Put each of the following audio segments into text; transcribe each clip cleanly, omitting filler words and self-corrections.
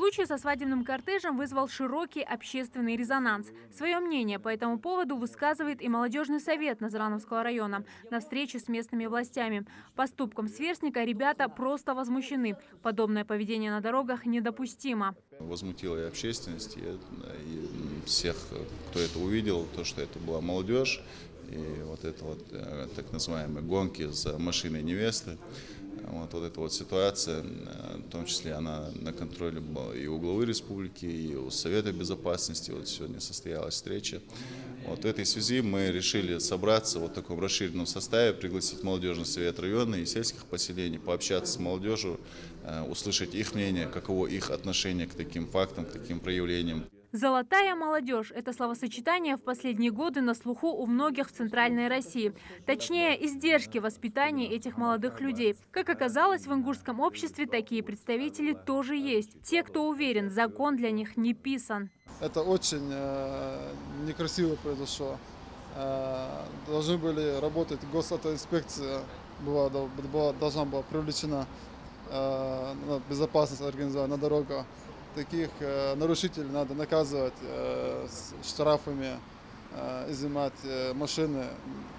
Случай со свадебным кортежем вызвал широкий общественный резонанс. Свое мнение по этому поводу высказывает и молодежный совет Назрановского района на встрече с местными властями. Поступком сверстника ребята просто возмущены. Подобное поведение на дорогах недопустимо. Возмутило и общественность, и всех, кто это увидел, то, что это была молодежь, и вот это вот так называемые гонки за машиной невесты. Вот эта вот ситуация, в том числе она на контроле была и у главы республики, и у Совета безопасности. Вот сегодня состоялась встреча. Вот в этой связи мы решили собраться в таком расширенном составе, пригласить молодежный совет района и сельских поселений, пообщаться с молодежью, услышать их мнение, каково их отношение к таким фактам, к таким проявлениям. «Золотая молодежь» – это словосочетание в последние годы на слуху у многих в Центральной России. Точнее, издержки воспитания этих молодых людей. Как оказалось, в ингушском обществе такие представители тоже есть. Те, кто уверен, закон для них не писан. Это очень некрасиво произошло. Должны были работать, госавтоинспекция должна была привлечена, безопасность организована на дорогах. Таких нарушителей надо наказывать штрафами, изымать машины,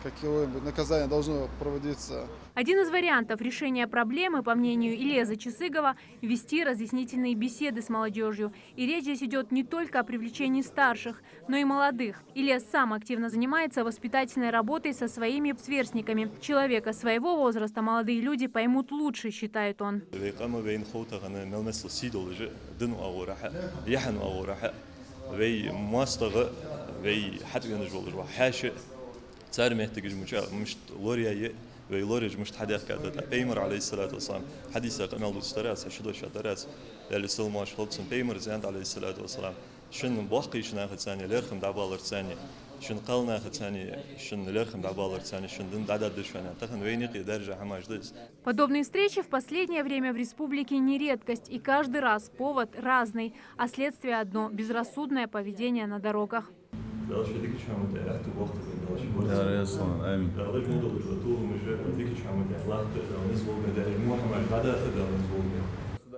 какое-нибудь наказание должно проводиться. Один из вариантов решения проблемы, по мнению Илеза Чесыгова, вести разъяснительные беседы с молодежью. И речь здесь идет не только о привлечении старших, но и молодых. Илез сам активно занимается воспитательной работой со своими сверстниками. Человека своего возраста молодые люди поймут лучше, считает он. ويلورج مش حديث كذا بيمر عليه الصلاة والسلام حديث قنال دوسترات شدوش درات للسلم خلصن بيمر زند عليه الصلاة والسلام شن بواقي شن أخذ ثانية ليرخم دعبالر ثانية شن قلنا أخذ ثانية شن ليرخم دعبالر ثانية شن دن دعداد دشونا تخن وينيق درجة حماش دس. Подобные встречи в последнее время в республике не редкость, и каждый раз повод разный, а следствие одно – безрассудное поведение на дорогах.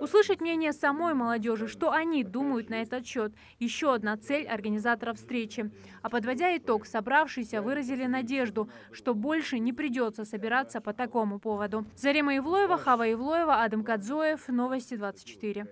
Услышать мнение самой молодежи, что они думают на этот счет. Еще одна цель организаторов встречи. А подводя итог, собравшиеся выразили надежду, что больше не придется собираться по такому поводу. Зарема Ивлоева, Хава Ивлоева, Адам Кадзоев. Новости 24.